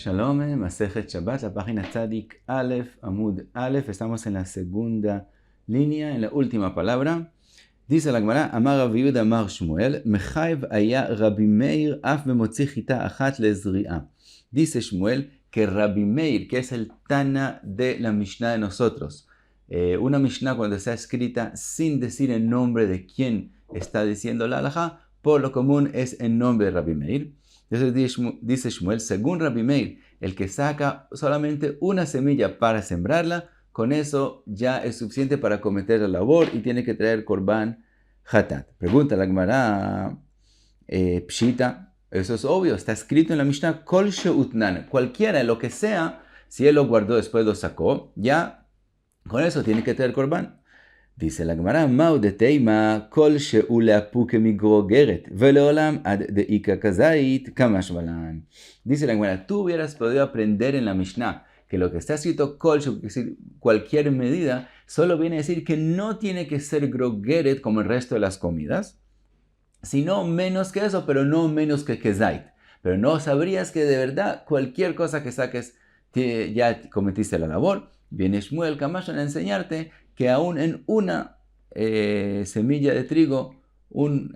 Shalom, Masejet Shabbat, la página Tzadik Aleph, Amud Aleph. Estamos en la segunda línea, en la última palabra. Dice la Gemara, Amar Rav Yehuda Amar Shmuel, Mechayv aya Rabbi Meir af bemotzi chita achat lezri'a. Dice Shmuel que Rabbi Meir, que es el Tana de la Mishnah de nosotros, una Mishnah cuando está escrita sin decir el nombre de quien está diciendo la halajá, por lo común es el nombre de Rabbi Meir. Entonces dice Shmuel, según Rabbi Meir, el que saca solamente una semilla para sembrarla, con eso ya es suficiente para cometer la labor y tiene que traer korban hatat. Pregunta la Gemara, pshita, eso es obvio, está escrito en la Mishnah, kol sheutnan, cualquiera, lo que sea, si él lo guardó después lo sacó, ya con eso tiene que traer korban. Dice la Gemara, Ma'u de teima, kol she'u le'apuke migrogeret, ve'leolam ad de'ika kazait kamash balan. Dice la Gemara, tú hubieras podido aprender en la Mishnah que lo que está escrito kol she'u, es decir, cualquier medida, solo viene a decir que no tiene que ser grogeret como el resto de las comidas, sino menos que eso, pero no menos que kezait. Pero no sabrías que de verdad cualquier cosa que saques ya cometiste la labor. Viene Shmuel Kamash a enseñarte que aún en una semilla de trigo, con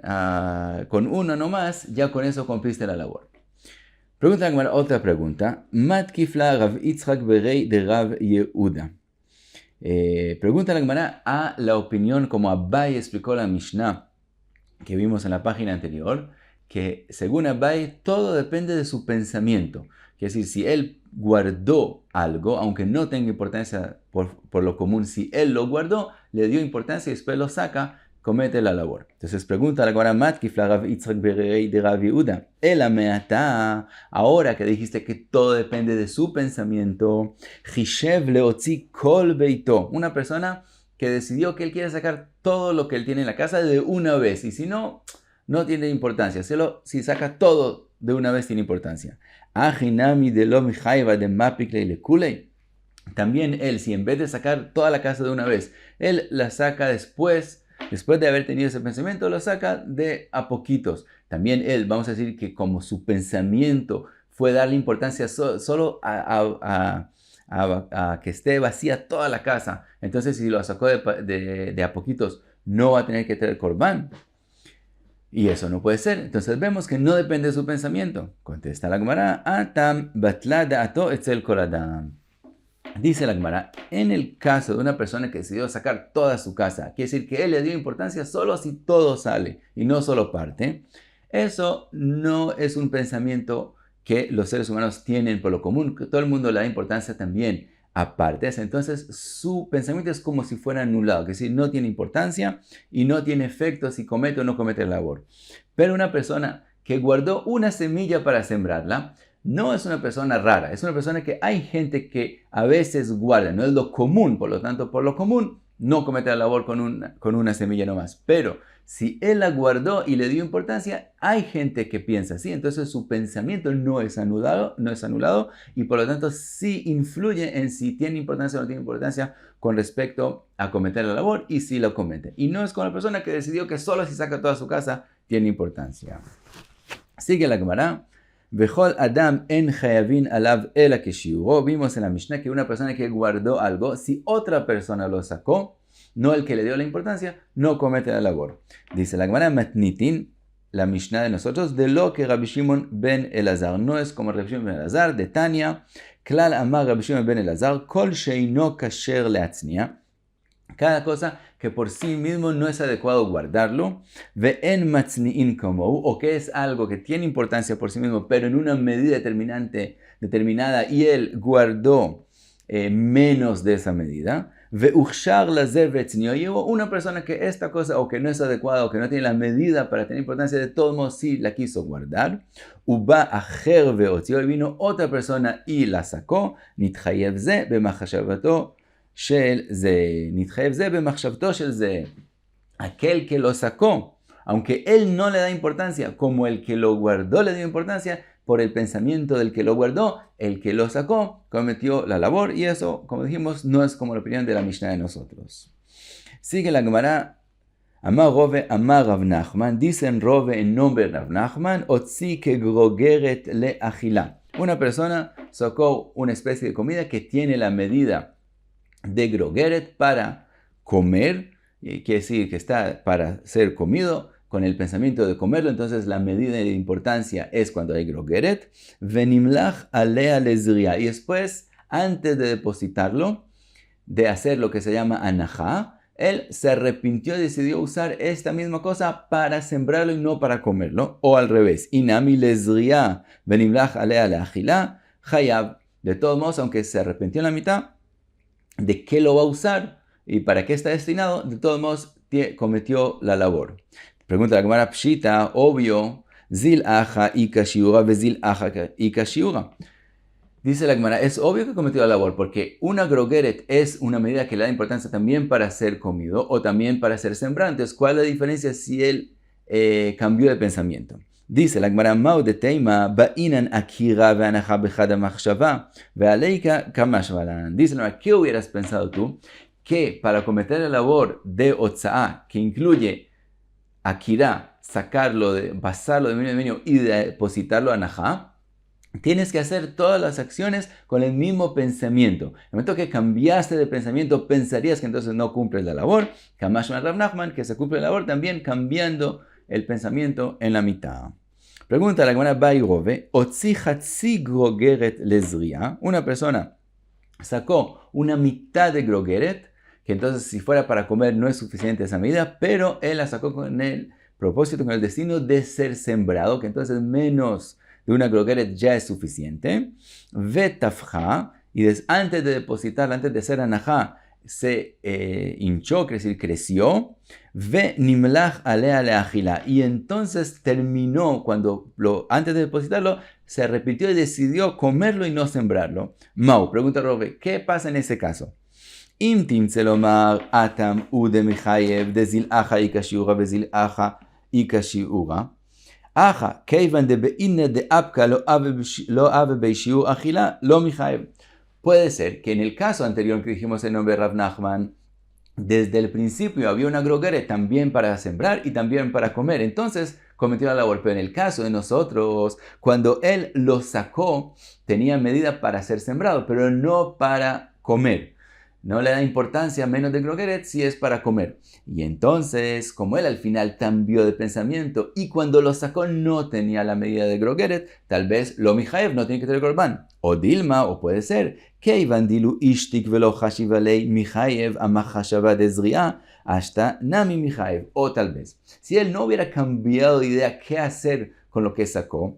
una nomás, ya con eso cumpliste la labor. Pregunta la otra pregunta. Matkifla Rav Yitzchak berei de Rav Yehuda. Pregunta la Gemara a la opinión como Abai explicó la Mishnah que vimos en la página anterior, que según Abai todo depende de su pensamiento. Es decir, si él guardó algo, aunque no tenga importancia por lo común, si él lo guardó, le dio importancia y después lo saca, comete la labor. Entonces pregunta la Gemara Matkifla Rav Yitzchak berei de Rav Yehuda. Ela meata, ahora que dijiste que todo depende de su pensamiento, Chishev leotzi kol beito, una persona que decidió que él quiere sacar todo lo que él tiene en la casa de una vez, y si no, no tiene importancia. Si saca todo de una vez tiene importancia. Ajinami de lo mijaiva de mapikle le kulei. También él, si en vez de sacar toda la casa de una vez, él la saca después de haber tenido ese pensamiento, lo saca de a poquitos. También él, vamos a decir que como su pensamiento fue darle importancia solo a que esté vacía toda la casa, entonces si lo sacó de a poquitos, no va a tener que traer korban. Y eso no puede ser. Entonces vemos que no depende de su pensamiento. Contesta la Gemara, Atam batla da'ato etzel kol adam. Dice la Gemara, en el caso de una persona que decidió sacar toda su casa, quiere decir que él le dio importancia solo si todo sale y no solo parte, eso no es un pensamiento que los seres humanos tienen por lo común, que todo el mundo le da importancia también a partes. Entonces su pensamiento es como si fuera anulado, es decir, no tiene importancia y no tiene efecto si comete o no comete la labor. Pero una persona que guardó una semilla para sembrarla, no es una persona rara, es una persona que hay gente que a veces guarda, no es lo común, por lo tanto, por lo común, no comete la labor con una semilla nomás. Pero si él la guardó y le dio importancia, hay gente que piensa así, entonces su pensamiento no es anulado y por lo tanto sí influye en si tiene importancia o no tiene importancia con respecto a cometer la labor y si lo comete. Y no es con la persona que decidió que solo si saca toda su casa tiene importancia. Sigue la Gemara. Vechol Adam en Chayavin alav ela keshiuro. Vimos en la Mishnah que una persona que guardó algo, si otra persona lo sacó, no el que le dio la importancia, no comete la labor. Dice la Gemara Matnitin, la Mishnah de nosotros, de lo que Rabbi Shimon ben Elazar. No es como Rabbi Shimon ben Elazar, de Tania. Klal amar Rabbi Shimon ben Elazar, kol sheino kasher leatznia. Cada cosa que por sí mismo no es adecuado guardarlo, ve'en matzni'in como, o que es algo que tiene importancia por sí mismo, pero en una medida determinada, y él guardó menos de esa medida, ve'uchshar lazev retzni'o, y hubo una persona que esta cosa, o que no es adecuada, o que no tiene la medida para tener importancia, de todos modos sí la quiso guardar, uba acher ve'otzi'o, y vino otra persona y la sacó, nitchayev ze b'machashavato, של זה, נתחייב זה במחשבתו של זה. Aquel que lo sacó, aunque él no le da importancia, como el que lo guardó le dio importancia, por el pensamiento del que lo guardó, el que lo sacó cometió la labor, y eso, como dijimos, no es como la opinión de la Mishnah de nosotros. Sigue la Gemara, Amar Rove, Amar Rav Nachman, dicen Rove en nombre de Rav Nachman, Otzi que grogeret le achila. Una persona sacó una especie de comida que tiene la medida de grogeret para comer, quiere decir que está para ser comido, con el pensamiento de comerlo, entonces la medida de importancia es cuando hay grogeret, venimlach alea lezria, y después, antes de depositarlo, de hacer lo que se llama anajá, él se arrepintió y decidió usar esta misma cosa para sembrarlo y no para comerlo, o al revés, inami lezria, venimlach alea leachila, hayab. De todos modos, aunque se arrepintió en la mitad, de qué lo va a usar y para qué está destinado, de todos modos cometió la labor. Pregunta la Gemara Pshita, obvio, zil aja ika shiura vezil aja ika shiura. Dice la Gemara, es obvio que cometió la labor porque una grogeret es una medida que le da importancia también para ser comido o también para ser sembrado. Entonces, ¿cuál es la diferencia si él cambió de pensamiento? Dice la Gemara, Mao de Teima, ba'inan akira ve'anaja bechada machshava ve'aleika kamashvalan. Dice, ¿qué hubieras pensado tú? Que para cometer la labor de otza'a, que incluye akira, sacarlo, basarlo de dominio y depositarlo a anajá, tienes que hacer todas las acciones con el mismo pensamiento. En el momento que cambiaste de pensamiento, pensarías que entonces no cumples la labor. Kamashman Rav Nachman, que se cumple la labor también cambiando el pensamiento en la mitad. Pregunta la Gemara Bairove, Otzi hatzi grogeret lezria. Una persona sacó una mitad de grogeret, que entonces si fuera para comer no es suficiente esa medida, pero él la sacó con el propósito, con el destino de ser sembrado, que entonces menos de una grogeret ya es suficiente. Vetafja, y antes de depositarla, antes de hacer anajá, se hinchó, quiere decir creció. Ve nimlach alea leachila, y entonces terminó, antes de depositarlo, se repitió y decidió comerlo y no sembrarlo. Mau, pregunta Robe, ¿qué pasa en ese caso? Im timtzelomar atam ude michayev de zil aja ikashiura ve zil aja ikashiura. Aja, keivan de beine de apka lo ave beishiur achila lo michayev. Puede ser que en el caso anterior que dijimos el nombre de Rav Nachman, desde el principio había una grogeret también para sembrar y también para comer. Entonces cometió la labor. Pero en el caso de nosotros, cuando él lo sacó, tenía medida para ser sembrado, pero no para comer. No le da importancia menos de grogeret si es para comer. Y entonces, como él al final cambió de pensamiento y cuando lo sacó no tenía la medida de grogeret, tal vez lo mijaev no tiene que tener corbán. O dilma, o puede ser, que ivan dilu ishtik velo hashivalei mijaev amachashava de zria hasta nami mijaev. O tal vez, si él no hubiera cambiado de idea qué hacer con lo que sacó,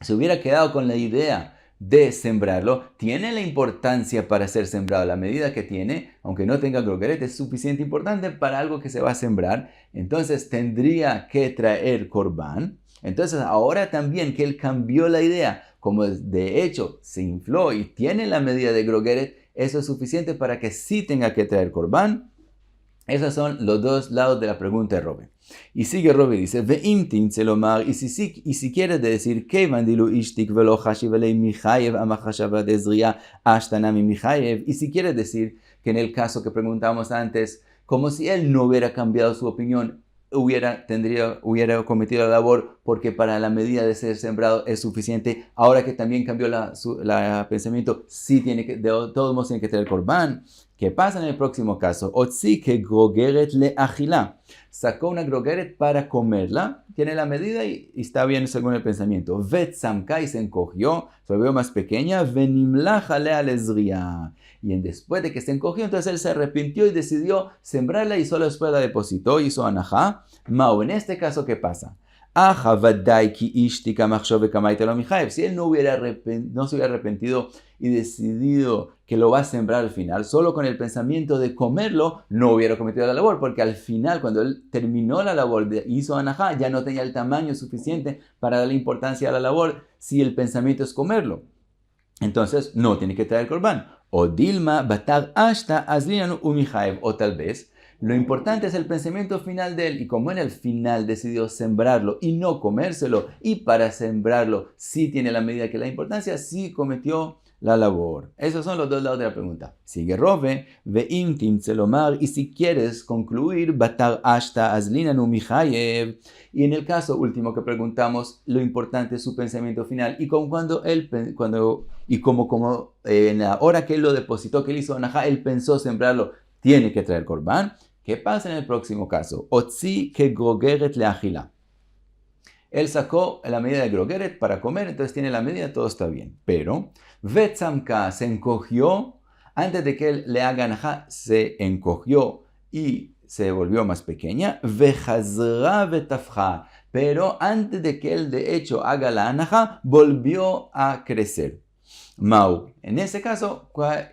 se hubiera quedado con la idea de sembrarlo, tiene la importancia para ser sembrado. La medida que tiene, aunque no tenga grogeret, es suficiente importante para algo que se va a sembrar. Entonces tendría que traer corbán. Entonces ahora también que él cambió la idea, como de hecho se infló y tiene la medida de grogeret, eso es suficiente para que sí tenga que traer corbán. Esos son los dos lados de la pregunta de Robe. Y sigue Robe y dice, Ve'im tinzelomar, y si quieres decir que vandilu ishtik velo hashivalei michayev amachashava de zria ashtanami michayev, y si quieres decir que en el caso que preguntamos antes, como si él no hubiera cambiado su opinión, hubiera cometido la labor porque para la medida de ser sembrado es suficiente. Ahora que también cambió la pensamiento, sí tiene que, de todos modos tiene que tener corbán. ¿Qué pasa en el próximo caso? Otzi que grogeret le achila. Sacó una grogeret para comerla, tiene la medida y está bien según el pensamiento. Vetzamka, y se encogió, se volvió más pequeña. Venimlach alea lezria. Y después de que se encogió, entonces él se arrepintió y decidió sembrarla y solo después la depositó, hizo anajá. Mao, en este caso, ¿qué pasa? Si él no se hubiera arrepentido y decidido que lo va a sembrar al final, solo con el pensamiento de comerlo, no hubiera cometido la labor, porque al final, cuando él terminó la labor, hizo anajá, ya no tenía el tamaño suficiente para darle importancia a la labor si el pensamiento es comerlo. Entonces, no tiene que traer corbán. O dilma batar hasta azlinan umijaev, o tal vez, lo importante es el pensamiento final de él, y como en el final decidió sembrarlo y no comérselo, y para sembrarlo sí tiene la medida que la importancia, sí cometió la labor. Esos son los dos lados de la pregunta. Sigue Rove, ve'im timtzelomar, y si quieres concluir, batar ashta azlinanu michayev. Y en el caso último que preguntamos, lo importante es su pensamiento final. Y como en la hora que él lo depositó, que él hizo anajá, él pensó sembrarlo, tiene que traer corbán. ¿Qué pasa en el próximo caso? Otzi que grogeret leachila. Él sacó la medida de grogeret para comer, entonces tiene la medida, todo está bien. Pero, vetzamka se encogió, antes de que él le haga anajá, se encogió y se volvió más pequeña. Vejazra vetafja, pero antes de que él de hecho haga la anajá, volvió a crecer. Mau, en ese caso, ¿cuál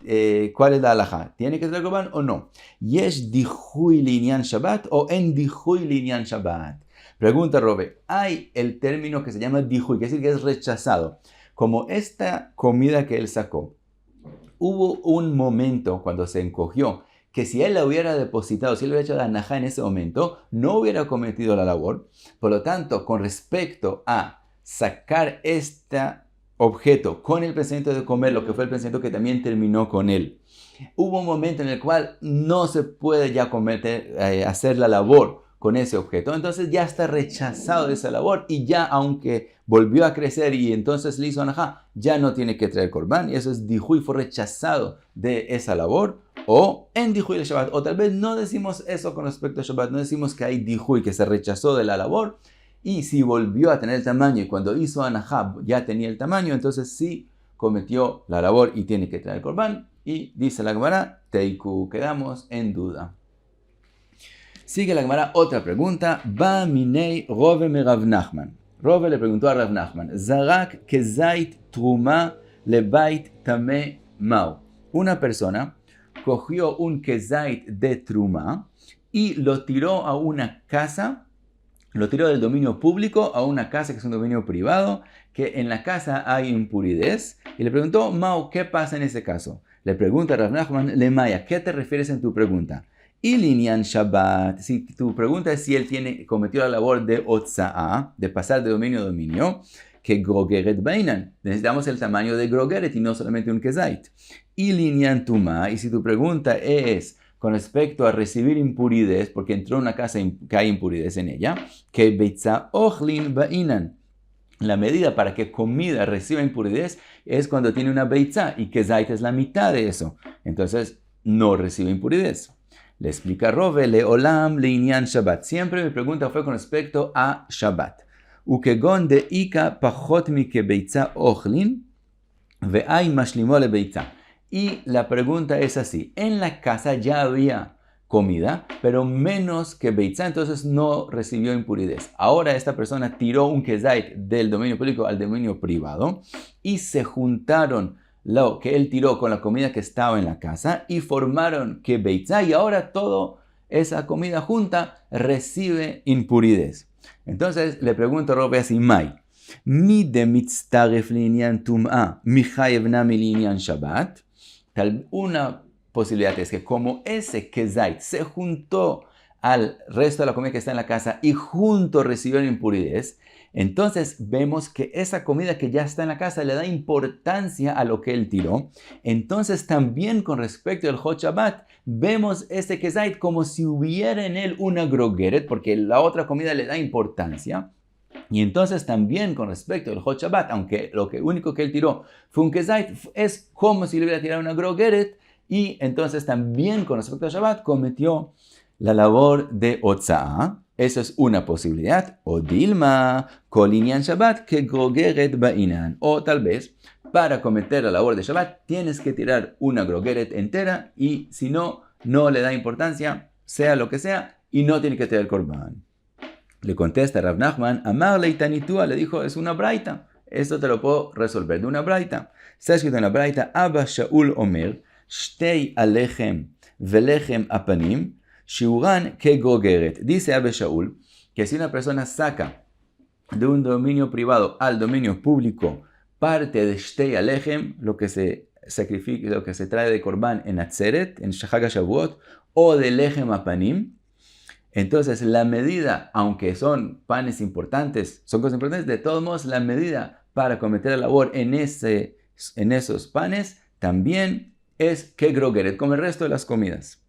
es la alajá? ¿Tiene que traer corbán o no? ¿Yesh dijuy linyan Shabbat o en dijuy linyan Shabbat? Pregunta Robe, hay el término que se llama dijuy, que es decir que es rechazado. Como esta comida que él sacó, hubo un momento cuando se encogió, que si él la hubiera depositado, si él hubiera hecho la anajá en ese momento, no hubiera cometido la labor. Por lo tanto, con respecto a sacar objeto con el pensamiento de comer, lo que fue el pensamiento que también terminó con él, hubo un momento en el cual no se puede ya hacer la labor con ese objeto, entonces ya está rechazado de esa labor y ya aunque volvió a crecer y entonces le hizo anajá, ya no tiene que traer corbán, y eso es dijuy, fue rechazado de esa labor, o en dijuy el Shabbat, o tal vez no decimos eso con respecto a Shabbat, no decimos que hay dijuy, que se rechazó de la labor, y si volvió a tener el tamaño y cuando hizo anajá ya tenía el tamaño, entonces sí cometió la labor y tiene que traer corbán. Y dice la Gemara, teiku, quedamos en duda. Sigue la Gemara otra pregunta. Ba minei Rove me Rav Nachman. Rove le preguntó a Rav Nachman, Zarak kezait truma lebait tame mau. Una persona cogió un kezait de truma y lo tiró a una casa. Lo tiró del dominio público a una casa que es un dominio privado, que en la casa hay impuridez. Y le preguntó, Mau, ¿qué pasa en ese caso? Le pregunta a Rav Nachman, Lemaya, ¿qué te refieres en tu pregunta? Y linyan Shabbat, si tu pregunta es si él cometió la labor de otza'a, de pasar de dominio a dominio, que grogeret bainan. Necesitamos el tamaño de grogeret y no solamente un kezait. Y linyan tuma, y si tu pregunta es con respecto a recibir impuridez, porque entró en una casa que hay impuridez en ella, que beitza ochlin bainan. La medida para que comida reciba impuridez es cuando tiene una beitza y que zait es la mitad de eso. Entonces no recibe impuridez. Le explica Rove, leolam leinyan Shabbat. Siempre mi pregunta fue con respecto a Shabbat. Ukegon de ika pachot mi que beitza ochlin ve'ay mashlimo le beitza. Y la pregunta es así, en la casa ya había comida, pero menos que beitza, entonces no recibió impuridez. Ahora esta persona tiró un kezait del dominio público al dominio privado y se juntaron lo que él tiró con la comida que estaba en la casa y formaron que beitza y ahora toda esa comida junta recibe impuridez. Entonces le pregunto a Robe así, Mai, mi de mitztaref linyan tum'a, mi chayev nami linyan Shabbat. Una posibilidad es que como ese kezait se juntó al resto de la comida que está en la casa y junto recibió la impuridez, entonces vemos que esa comida que ya está en la casa le da importancia a lo que él tiró. Entonces también con respecto al Hot Shabbat, vemos ese kezait como si hubiera en él una grogeret, porque la otra comida le da importancia. Y entonces también con respecto al Hot Shabbat, aunque lo único que él tiró fue un kezait, es como si le hubiera tirado una grogeret, y entonces también con respecto al Shabbat cometió la labor de otza'a. Esa es una posibilidad. O dilma, kolinyan Shabbat, que grogeret ba'inan. O tal vez, para cometer la labor de Shabbat, tienes que tirar una grogeret entera, y si no, no le da importancia, sea lo que sea, y no tiene que tirar el korban. Le contesta Rav Nachman, Amar leitanitúa, le dijo, es una braita. Esto te lo puedo resolver de una braita. Está escrito en la braita, Abba Shaul Omer, Shtei alechem velechem apanim, shiuran ke grogeret. Dice Abba Shaul que si una persona saca de un dominio privado al dominio público parte de Shtei alechem, lo que se sacrifica, lo que se trae de Korban en Atzeret, en Chag HaShavuot, o de lechem apanim, entonces la medida, aunque son panes importantes, son cosas importantes, de todos modos la medida para cometer la labor en ese en esos panes también es kegrogeret, como el resto de las comidas.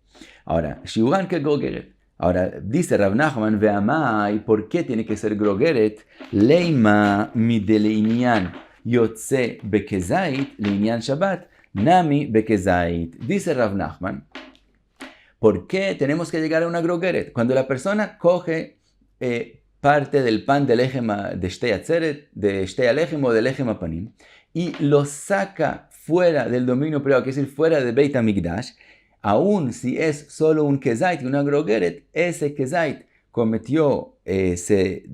Ahora, shiuran kegrogeret. Ahora, dice Rav Nachman, ve'amai, ¿por qué tiene que ser grogeret? Leima mideleinian yotze bekezait, leinian Shabbat, nami bekezait. Dice Rav Nachman, ¿por qué tenemos que llegar a una grogeret? Cuando la persona coge parte del pan del lechem de Shtei Atzeret, de Shtei Alechem o del lechem apanim, y lo saca fuera del dominio privado, que es decir, fuera de Beit HaMikdash, aún si es solo un kezait y una grogeret, ese kezait cometió, se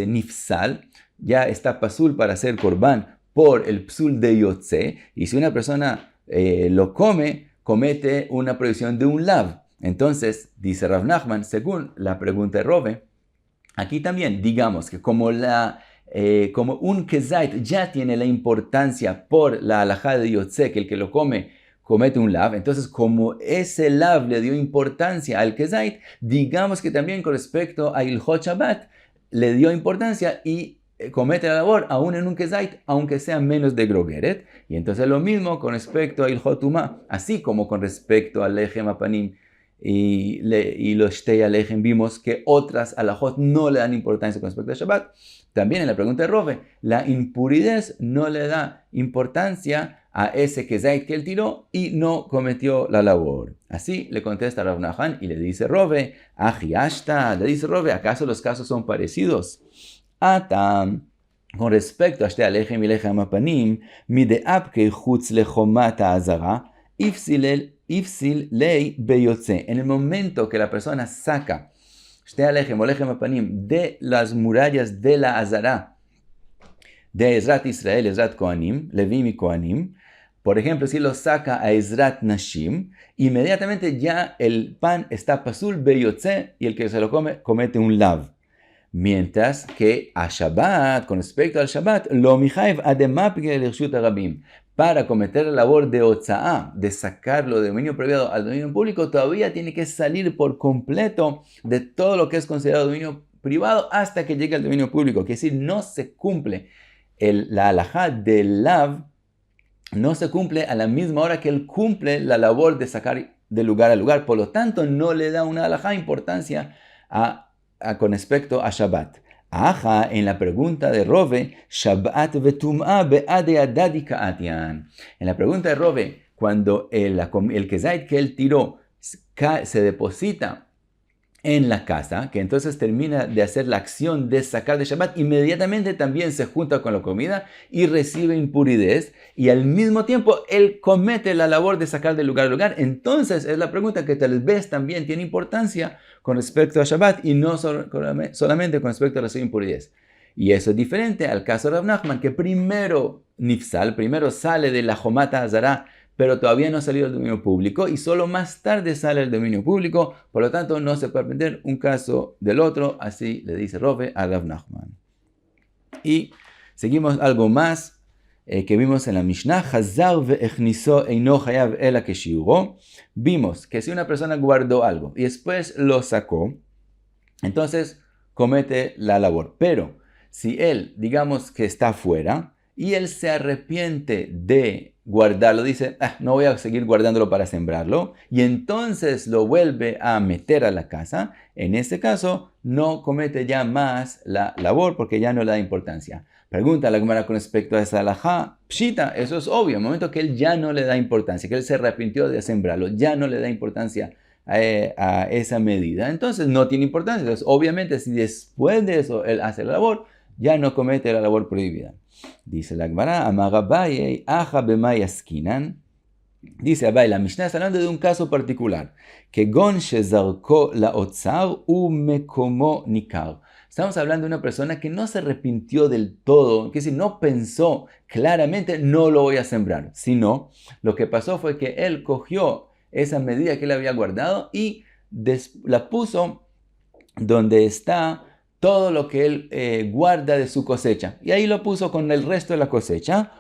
nifsal, ya está pasul para hacer korban por el psul de yotze, y si una persona lo come, comete una prohibición de un lav. Entonces, dice Rav Nachman, según la pregunta de Rove, aquí también digamos que como un kezait ya tiene la importancia por la halajá de yotze, que el que lo come comete un lav, entonces como ese lav le dio importancia al kezait, digamos que también con respecto a Ilhot Shabbat le dio importancia y comete la labor aún en un kezait, aunque sea menos de grogeret. Y entonces lo mismo con respecto a Ilhot Tumá, así como con respecto al lechem apanim y los Shtei Alechem, vimos que otras alajot no le dan importancia con respecto a Shabbat. También en la pregunta de Rove, la impuridad no le da importancia a ese kezait que él tiró y no cometió la labor. Así le contesta Rav Nachman y le dice Rove, Ajiashta, le dice Rove, ¿acaso los casos son parecidos? Atam, con respecto a Shtei Alechem y lechem apanim, mideapke chutz lechomat ha'azara, ifsil lei beyotze. En el momento que la persona saca Shtei Alechem o lechem apanim de las murallas de la azara, de Ezrat Israel, Ezrat Kohanim, Levim y Kohanim, por ejemplo, si lo saca a Ezrat Nashim, inmediatamente ya el pan está pasul beyotze y el que se lo come comete un lav. Mientras que a Shabbat, con respecto al Shabbat, lo michayv ademapke l'irshut harabim, para cometer la labor de Otzaá, de sacarlo de dominio privado al dominio público, todavía tiene que salir por completo de todo lo que es considerado dominio privado hasta que llegue al dominio público. Que es decir, no se cumple la halajá del lav, no se cumple a la misma hora que él cumple la labor de sacar de lugar a lugar. Por lo tanto, no le da una halajá importancia con respecto a Shabbat. Aja, en la pregunta de Rove, Shabbat vetum'a be'ade adadi ka'atian. En la pregunta de Rove, cuando el kezait que él tiró se deposita en la casa, que entonces termina de hacer la acción de sacar de Shabbat, inmediatamente también se junta con la comida y recibe impuridad, y al mismo tiempo él comete la labor de sacar de lugar a lugar. Entonces es la pregunta que tal vez también tiene importancia con respecto a Shabbat y no solamente con respecto a recibir impuridad. Y eso es diferente al caso de Rav Nachman, que primero nifsal, primero sale de la Jomata Azara, pero todavía no ha salido del dominio público y solo más tarde sale del dominio público. Por lo tanto, no se puede aprender un caso del otro. Así le dice Rove a Rav Nachman. Y seguimos algo más que vimos en la Mishnah. Hazar ve'echniso eino hayav ela keshiuro. Vimos que si una persona guardó algo y después lo sacó, entonces comete la labor. Pero si él, digamos que está afuera y él se arrepiente de guardarlo, dice, no voy a seguir guardándolo para sembrarlo, y entonces lo vuelve a meter a la casa, en este caso no comete ya más la labor porque ya no le da importancia. Pregunta la Gemara con respecto a esa halajá. Pshita, eso es obvio, en el momento que él ya no le da importancia, que él se arrepintió de sembrarlo, ya no le da importancia a esa medida, entonces no tiene importancia. Entonces, obviamente, si después de eso él hace la labor, ya no comete la labor prohibida. Dice la Gemara, Amar Abaye, Aja b'may askinan. Dice Abaye, la Mishnah está hablando de un caso particular, que gon shezarko la otzar u mekomo nikar. Estamos hablando de una persona que no se arrepintió del todo, que si no pensó claramente, no lo voy a sembrar, sino lo que pasó fue que él cogió esa medida que él había guardado y la puso donde está todo lo que él guarda de su cosecha. Y ahí lo puso con el resto de la cosecha.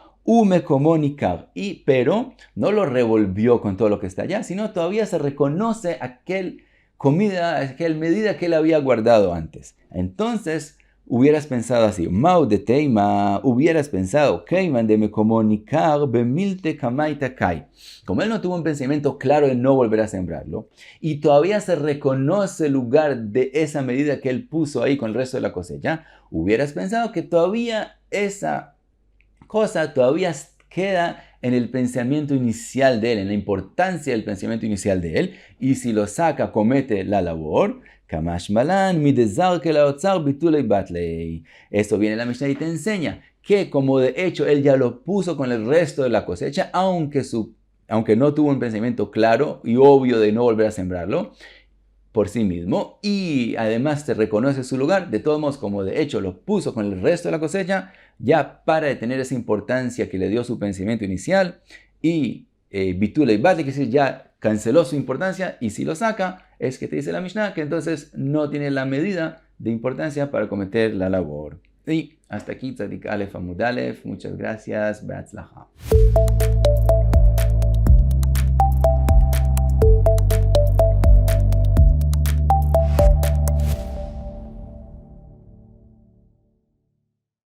Pero no lo revolvió con todo lo que está allá, sino todavía se reconoce aquel medida que él había guardado antes. Entonces, hubieras pensado así, Mau de Teima, hubieras pensado, Keiman de Mekomonikar bemilte kamaita kai. Como él no tuvo un pensamiento claro de no volver a sembrarlo, y todavía se reconoce el lugar de esa medida que él puso ahí con el resto de la cosecha, hubieras pensado que todavía esa cosa todavía queda en el pensamiento inicial de él, en la importancia del pensamiento inicial de él, y si lo saca, comete la labor. Kamash malan midezar que la otzar bitulei batlei. Esto viene en la Mishnah y te enseña que como de hecho él ya lo puso con el resto de la cosecha, aunque no tuvo un pensamiento claro y obvio de no volver a sembrarlo por sí mismo, y además se reconoce su lugar, de todos modos, como de hecho lo puso con el resto de la cosecha, ya para de tener esa importancia que le dio su pensamiento inicial, y bitulei batlei, que es decir, ya canceló su importancia, y si lo saca, es que te dice la Mishnah que entonces no tiene la medida de importancia para cometer la labor. Y hasta aquí, Tzadik Aleph Amud Aleph. Muchas gracias. Be'atzlacha.